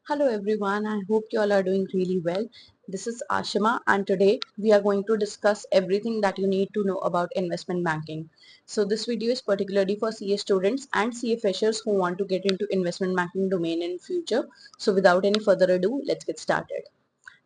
Hello everyone, I hope you all are doing really well. This is Ashima and today we are going to discuss everything that you need to know about investment banking. So this video is particularly for CA students and CA freshers who want to get into investment banking domain in future. So without any further ado, let's get started.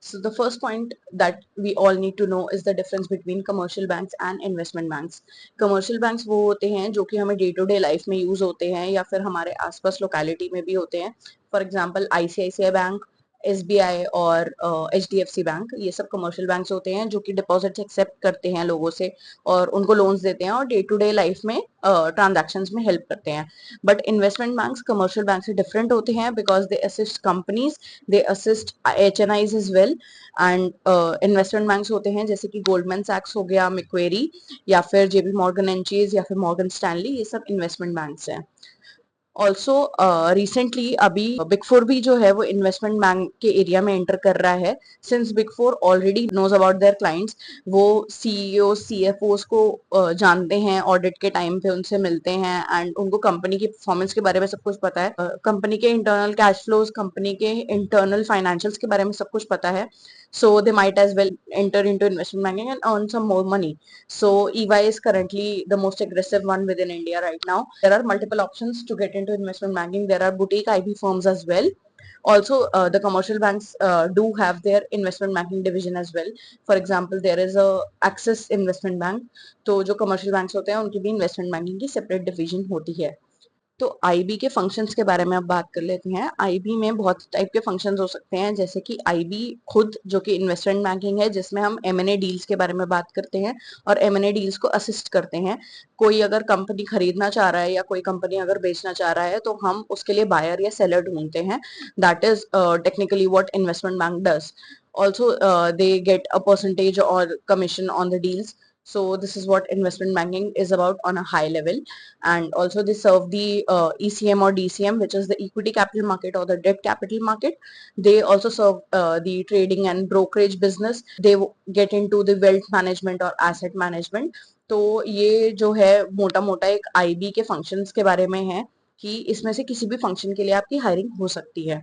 So the first point that we all need to know is the difference between commercial banks and investment banks. Commercial banks वो होते हैं जो कि हमें day to day life में use होते हैं या फिर हमारे आसपास लोकेलिटी में भी होते हैं. For example ICICI bank, SBI और एचडीएफसी बैंक, ये सब कमर्शियल बैंक्स होते हैं जो कि डिपॉजिट्स एक्सेप्ट करते हैं लोगों से और उनको लोन्स देते हैं और डे टू डे लाइफ में ट्रांजैक्शंस में हेल्प करते हैं. But investment banks commercial bank से डिफरेंट होते हैं because they assist companies, they assist HNIs as well. And investment banks होते हैं जैसे कि गोल्डमैन सैक्स हो गया, मैक्वेरी या फिर जेपी मॉर्गन एंड चेज या फिर मॉर्गन स्टैनली, ये सब इन्वेस्टमेंट बैंक्स हैं. ऑल्सो रिसेंटली अभी बिग फोर भी जो है वो इन्वेस्टमेंट बैंक के एरिया में एंटर कर रहा है. Since big four already knows about their clients, वो सीईओ सीएफओस को जानते हैं, ऑडिट के टाइम पे उनसे मिलते हैं एंड उनको कंपनी की परफॉर्मेंस के बारे में सब कुछ पता है, कंपनी के इंटरनल कैश फ्लोज, कंपनी के इंटरनल फाइनेंशियल्स के बारे में सब कुछ पता है. So they might as well enter into investment banking and earn some more money. So EY is currently the most aggressive one within India right now. There are multiple options to get into investment banking. There are boutique IB firms as well. Also, the commercial banks do have their investment banking division as well. For example, there is a Axis Investment Bank. तो जो commercial banks होते हैं उनकी भी investment banking की separate division होती है. तो आईबी के फंक्शंस के बारे में अब बात कर लेते हैं. आईबी में बहुत टाइप के फंक्शंस हो सकते हैं, जैसे कि आईबी खुद जो कि इन्वेस्टमेंट बैंकिंग है जिसमें हम एमएनए डील्स के बारे में बात करते हैं और एमएनए डील्स को असिस्ट करते हैं. कोई अगर कंपनी खरीदना चाह रहा है या कोई कंपनी अगर बेचना चाह रहा है तो हम उसके लिए बायर या सेलर ढूंढते हैं. That is technically what investment bank does. Also, they get a percentage or commission on the deals. So this is what investment banking is about on a high level. And also they serve the ECM or DCM, which is the equity capital market or the debt capital market. They also serve the trading and brokerage business. They get into the wealth management or asset management. तो ये जो है मोटा मोटा एक IB के functions के बारे में है कि इसमें से किसी भी फंक्शन के लिए आपकी हायरिंग हो सकती है.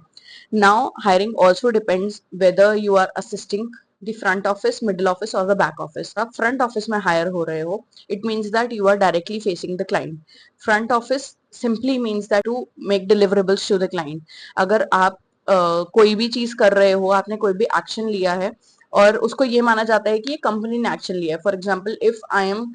Now, hiring also depends whether you are assisting the front office, middle office or the back office. आप front office में hire हो रहे हो, it means that you are directly facing the client. Front office simply means that to make deliverables to the client. अगर आप कोई भी चीज कर रहे हो, आपने कोई भी एक्शन लिया है और उसको ये माना जाता है कि ये कंपनी ने एक्शन लिया है. For example, if I am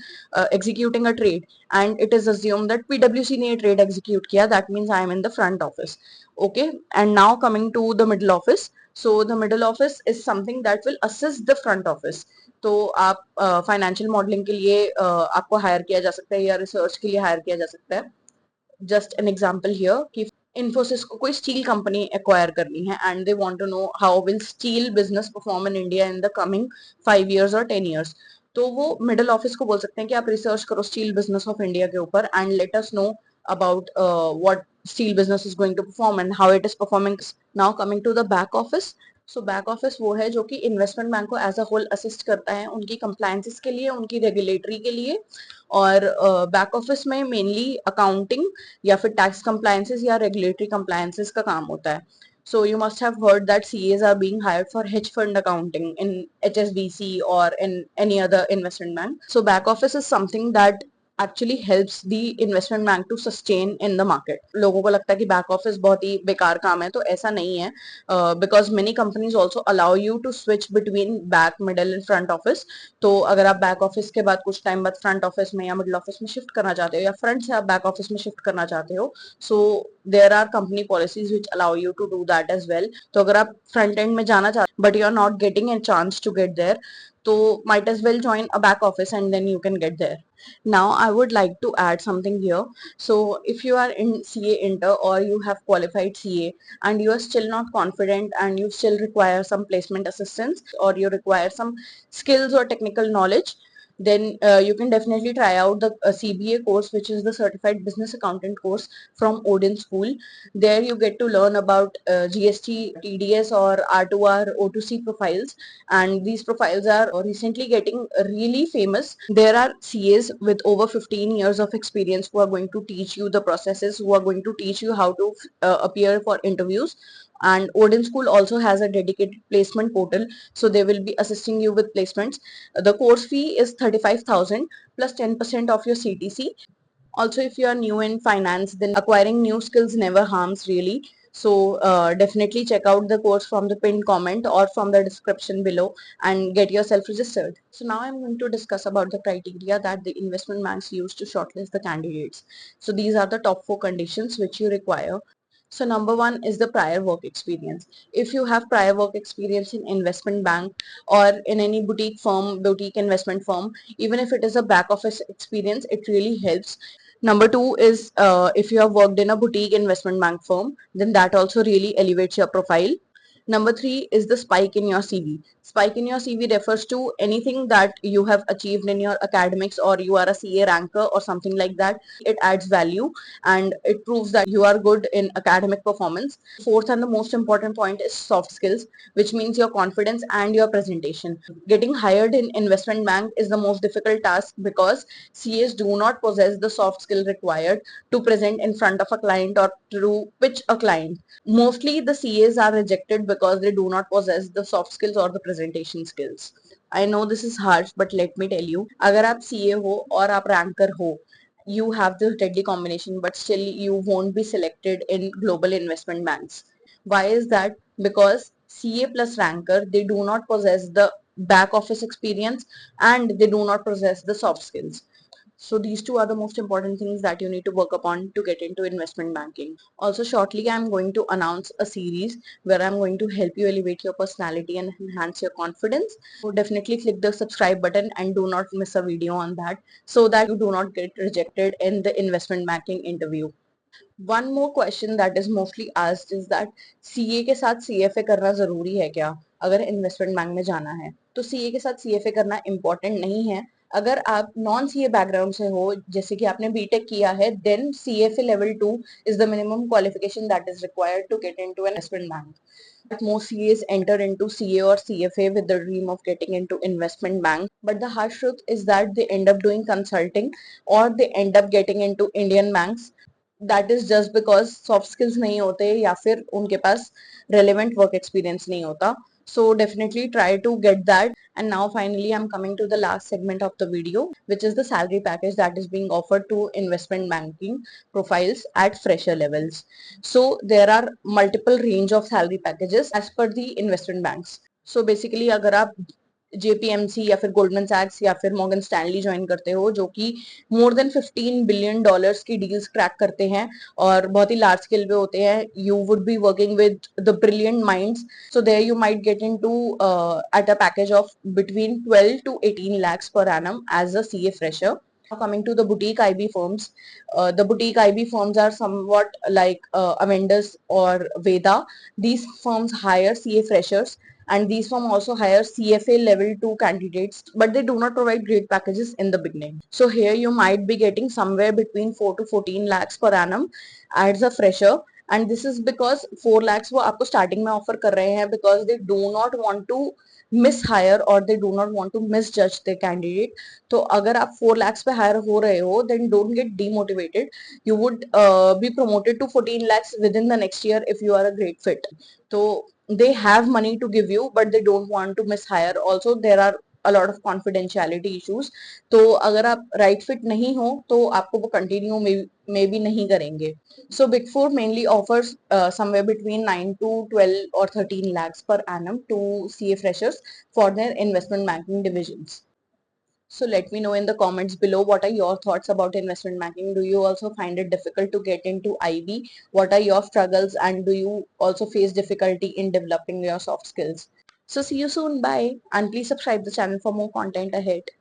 executing a trade and it is assume that पीडब्ल्यूसी ने ये ट्रेड एग्जीक्यूट किया, that means I am in the front office. Okay, and now coming to the middle office. So the middle office is something that will assist the front office. तो आप financial modelling के लिए आपको higher किया जा सकता है या रिसर्च के लिए हायर किया जा सकता है. जस्ट एन एग्जांपल हियर कि इन्फोसिस को कोई स्टील कंपनी एक्वायर करनी है and they want to know how will steel business perform in India in the coming 5 years और 10 years. तो वो मिडिल ऑफिस को बोल सकते हैं कि आप रिसर्च करो स्टील बिजनेस ऑफ इंडिया के ऊपर and let us know about what steel business is going to perform and how it is performing. Now coming to the back office. So back office वो है जो कि investment bank को as a whole assist करता है उनकी compliances के लिए, उनकी रेगुलेटरी के लिए. और बैक ऑफिस में मेनली अकाउंटिंग या फिर टैक्स कंप्लायंसेस या रेगुलेटरी कंप्लायंसेस का काम होता है. So you must have heard that CAs are being hired for hedge fund accounting in HSBC or in any other investment bank. So back office is something that actually helps the investment bank to sustain in the market. लोगों को लगता है कि back office बहुत ही बेकार काम है, तो ऐसा नहीं है. Because many companies also allow you to switch between back, middle and front office. तो अगर आप बैक ऑफिस के बाद कुछ टाइम बाद फ्रंट ऑफिस में या मिडिल ऑफिस में शिफ्ट करना चाहते हो या फ्रंट से आप बैक ऑफिस में शिफ्ट करना चाहते हो, so there are company policies which allow you to do that as well. तो अगर आप फ्रंट एंड में जाना चाहते but you are not getting a chance to get there, तो might as well join a back office and then you can get there. Now I would like to add something here. So if you are in CA Inter or you have qualified CA and you are still not confident and you still require some placement assistance or you require some skills or technical knowledge, then you can definitely try out the CBA course, which is the Certified Business Accountant course from Odin School. There you get to learn about GST, TDS or R2R, O2C profiles, and these profiles are recently getting really famous. There are CAs with over 15 years of experience who are going to teach you the processes, who are going to teach you how to appear for interviews. And Odin School also has a dedicated placement portal, so they will be assisting you with placements. The course fee is 35,000 plus 10% of your CTC. Also, if you are new in finance, then acquiring new skills never harms really. So definitely check out the course from the pinned comment or from the description below and get yourself registered. So now I'm going to discuss about the criteria that the investment banks use to shortlist the candidates. So these are the top 4 conditions which you require. So number one is the prior work experience. If you have prior work experience in investment bank or in any boutique firm, boutique investment firm, even if it is a back office experience, it really helps. Number two is if you have worked in a boutique investment bank firm, then that also really elevates your profile. Number three is the spike in your CV. Spike in your CV refers to anything that you have achieved in your academics, or you are a CA ranker or something like that. It adds value and it proves that you are good in academic performance. Fourth and the most important point is soft skills, which means your confidence and your presentation. Getting hired in investment bank is the most difficult task because CAs do not possess the soft skill required to present in front of a client or to pitch a client. Mostly the CAs are rejected because they do not possess the soft skills or the presentation skills. I know this is harsh, but let me tell you, अगर आप CA हो और आप ranker हो, you have this deadly combination, but still you won't be selected in global investment banks. Why is that? Because CA plus ranker, they do not possess the back office experience and they do not possess the soft skills. So these two are the most important things that you need to work upon to get into investment banking. Also, shortly I'm going to announce a series where I'm going to help you elevate your personality and enhance your confidence. So definitely click the subscribe button and do not miss a video on that so that you do not get rejected in the investment banking interview. One more question that is mostly asked is that CA के साथ CFA करना जरूरी है क्या अगर investment bank में जाना है? तो CA के साथ CFA करना इम्पोर्टेंट नहीं है. अगर आप नॉन CA बैकग्राउंड से हो, जैसे कि आपने बीटेक किया है, then CFA level 2 is the minimum qualification that is required to get into an investment bank. But most CAs enter into CA or CFA with the dream of getting into investment bank. But the harsh truth is that they end up doing consulting or they end up getting into Indian banks. That is just because soft skills नहीं होते या फिर उनके पास relevant work experience नहीं होता. So definitely try to get that. And now finally I'm coming to the last segment of the video, which is the salary package that is being offered to investment banking profiles at fresher levels. So there are multiple range of salary packages as per the investment banks. So basically अगर आप JPMC या फिर Goldman सैक्स या फिर Morgan Stanley join करते हो, जो कि मोर देन $15 billion की डील्स क्रैक करते हैं और बहुत ही लार्ज स्केल पे होते हैं, you would be working with the brilliant minds. So there you might get into at a package of between 12 to 18 lakhs per annum as a CA fresher. Now coming to the boutique IB firms, the boutique IB firms are somewhat like Avendus or Veda. These firms hire CA freshers, and these firms also hire CFA level 2 candidates, but they do not provide great packages in the beginning. So here you might be getting somewhere between 4 to 14 lakhs per annum as a fresher, and this is because 4 lakhs वो आपको starting में offer कर रहे हैं because they do not want to mishire or they do not want to misjudge the candidate. तो अगर आप 4 lakhs पे hire हो रहे हो, then don't get demotivated. You would be promoted to 14 lakhs within the next year if you are a great fit. So they have money to give you, but they don't want to mishire. Also, there are a lot of confidentiality issues. तो अगर आप right fit नहीं हो तो आपको वो continue में भी नहीं करेंगे. So Big Four mainly offers somewhere between 9 to 12 or 13 lakhs per annum to CA freshers for their investment banking divisions. So let me know in the comments below what are your thoughts about investment banking. Do you also find it difficult to get into IB? What are your struggles, and do you also face difficulty in developing your soft skills? So see you soon. Bye. And please subscribe the channel for more content ahead.